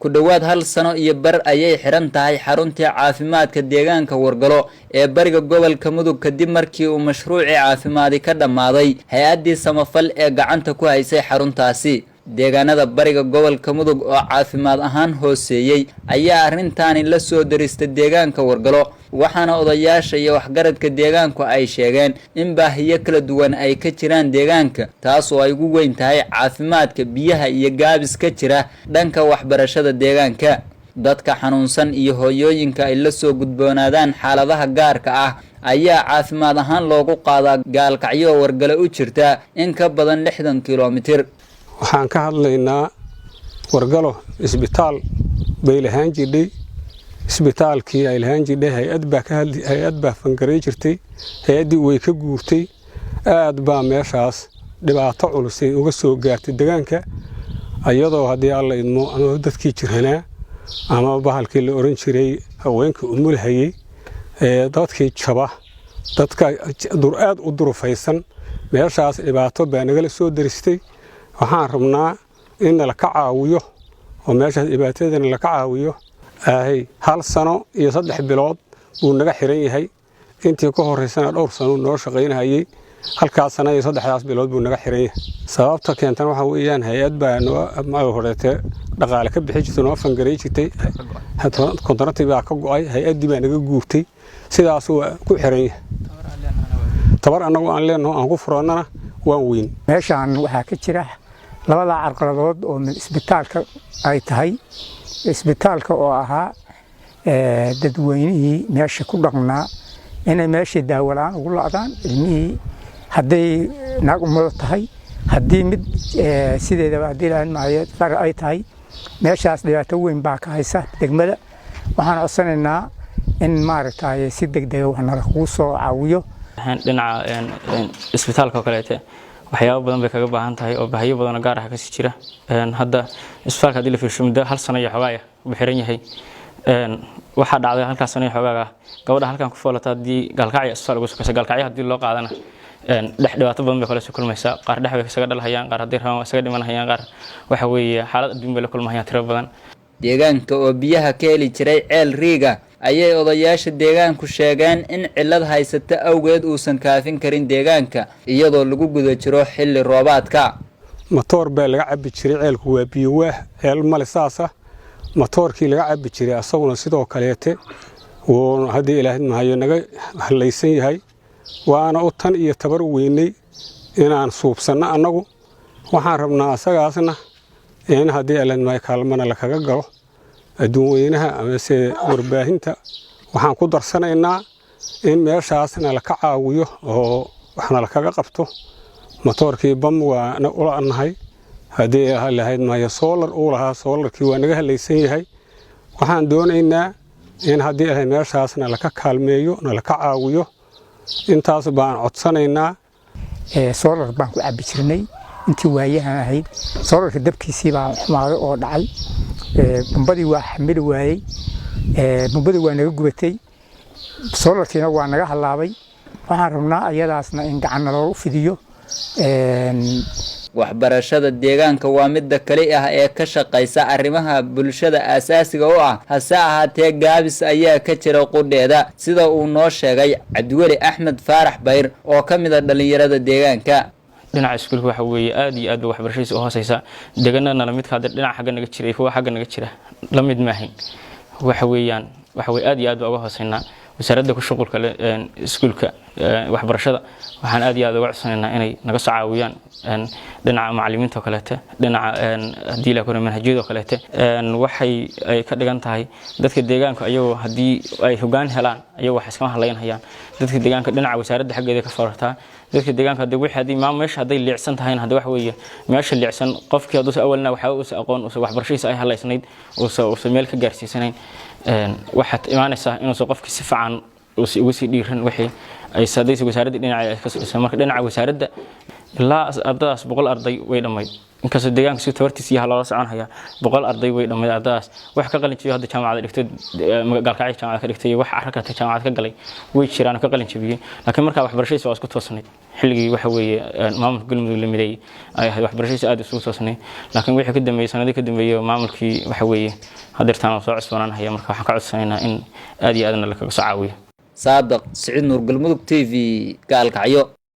ku dhawaad hal sano iyo bar ayay xiran tahay xaruntii caafimaadka deegaanka Wargalo ee bariga gobolka Mudug kadib markii uu mashruuci caafimaadi ka dhamaaday hay'adii samafal ee gacanta ku haysay xaruntaasi deegaanada bariga gobolka Mudug oo caafimaad ahaan hooseeyay ayaa arrintaani la soo daristay deegaanka Wargalo waxaana odayaasha iyo waxgaradka deegaanku ay sheegeen in baahiyo kala duwan ay ka jiraan deegaanka taas oo ay ugu weyn tahay caafimaadka biyaha iyo gaabis ka jira dhanka waxbarashada deegaanka dadka xanuunsan iyo hooyooyinka ay la soo gudboonaadaan xaaladaha gaarka ah ayaa caafimaad ahaan loogu qaadaa gaalkacyo Wargalo u jirta in ka badan 60 kiiloomitir waxaan ka hadlaynaa Wargalo isbitaal bay lahaan jirdhay isbitaalkii ay lahaan jirdhay hay'ad baa fangaray jirtay hay'adii way ka guurtay aad baa meeshaas dhibaato culus uga soo gaartay deegaanka ayadoo hadii alla idmo ama dadkii jirhanaa ama bahalkii la oran jiray haweenka umulhayay dadkii jaba dadka aad u durufaysan meeshaas dhibaato baa naga soo daristay waxaan rabnaa in la ka caawiyo oo meeshaas dhibaatadana la ka caawiyo hal sano iyo 3 bilood uu naga xiran yahay intii ka horeysana dhowr sano noo shaqeynayay halkaas sana iyo 3 bilood buu naga xiran yahay sababta keentana waxa weeyaan hay'ad baa noo horeeyay dhaqaale ka bixi jirtay noo fangaray jirtay kontraktii baa ka go'ay hay'adii baa naga guurtay sidaas uu ku xiran yahay tabar anagu aan leenahay aan ku furanana waan weyn meeshaan waxa ka jira labada carqaladood oo isbitaalka ay tahay isbitaalka oo ahaa dadweynihii meesha ku dhaqnaa inay meesha daawalaan ugu laadaan ilmihii haday naag umada tahay hadii mid sideedaba hadii laan maayo far ay tahay meeshaas dhibaato weyn baa ka haysa degmada waxaan codsanaynaa in maaragtay si degdeg ah nala ku soo caawiyo dhinaca isbitaalka kaleete waxyaabo badan bay kaga baahan tahay oo baahiyo badan gaar ah ka sii jira hadda isbitaalka hadii la fiirsho muddo hal sano iyo xogaa u xiran yahay waxa dhacday halkaas sano iyo xogaa gabadha halkan ku foolata hadii gaalkacyo isbitaal ugu soo gaalkacyo hadii loo qaadana dhibaato badan bay kala soo kulmaysaa qaar dhax bay isaga dhalhayaan qaar hadii rabaan isaga dhimanayaan qaar waxa weeye xaalad adduun bay la kulmayaan tiro badan deegaanka oo biyaha ka heli jiray ceel riiga ayay odayaasha deegaanku sheegeen in cilad haysata awgeed uusan kaafin karin deegaanka iyadoo lagu guda jiro xilli roobaadka matoor baa laga cabi jiray ceelku waa biyo waah ceel malisaasa matoorkii laga cabi jiray asaguna sidoo kaleete oo hadii ilaahay maayo naga halaysan yahay waana u tan iyo tabar weynay inaan suubsano anagu waxaan rabnaa asagaasna in hadii ilaahay maayo kaalmana la kaga galo adduun weynaha ama se warbaahinta waxaan ku darsanaynaa in meeshaasna la ka caawiyo oo waxna la kaga qabto matoorkii bam waana u la'anahay hadii ilaahay maayo solar uu lahaa solarkii waa naga halaysan yahay waxaan doonaynaa in hadii ilaahay meeshaasna la ka kaalmeeyo la ka caawiyo intaas baan codsanaynaa solar baan ku cabi jirnay intii waayahan ahayd solarka dabkiisii baa xumaaday oo dhacay bumbadii waa xamil waayay bumbadii waa naga gubatay solarkiina waa naga halaabay waxaan rabnaa ayadaasna in gacan loo fidiyo waxbarashada deegaanka waa mid kale ah ee ka shaqeysa arrimaha bulshada aasaasiga oo ah hase ahaatee gaabis ayaa ka jira qudheeda sida uu noo sheegay Cabdiweli Axmed Faarax Bayr oo kamid ah dhalinyarada deegaanka dhinaca iskuulka waxa weeye aad iyo aad waxbarashadiisa oo hooseysa deegaanana la mid ka dhinaca xagga naga jiray kuwa xagga naga jira la mid ma ahayn waxa weeyaan waxa way aad iyo aad uga hooseynaa wasaaradda ku shaqulka iskuulka waxbarashada waxaan aad iyo aad uga codsanaynaa inay naga soo caawiyaan dhinaca macallimiinta kaleete dhinaca hadii la koro manhajyada kaleete waxay ay ka dhigan tahay dadka deegaanka ayagoo hadii ay hogaan helaan ayagoo wax iska haleynayaan dadka deegaanka dhinaca wasaaradda xaggeeda ka farartaa dadka deegaanka hadii wixii hadii meesha haday leecsan tahay hadii wax weeye meesha leecsan qofkii haduu awalna waxa uu aqoon oo waxbarashadiisa ay haleysnayd oo meel ka gaarsiisanayn waxa imaanaysa inuu qofkii si fiican ugu sii dhiiran wixii ay saadaysa wasaaradda dhinaca ka soo marka dhinaca wasaaradda ilaa ardadaas 100 arday way dhamay inkastoo deegaanka si tabartiis iyo loola soconaya 100 arday way dhamay ardadaas wax ka qalin jabiyay hadda jaamacada dhigtay magaalka jaamacada ka dhigtay wax aragta jaamacada ka galay way jiraan ka qalin jabiyay laakiin marka waxbarashadiisa waa isku toosnay xilligii waxa weeye maamulka galmudug la miday ay ahayd waxbarashadiisa aad isku toosnay laakiin wixii ka dambeeyay sanadii ka dambeeyay maamulkii waxa weeye hadirtaan soo cusbanaanaya marka waxaan ka codsanaynaa in aad iyo aadna la kaga soo caawiyo Saadaq Saciid Nuur Galmudug TV gaalkacyo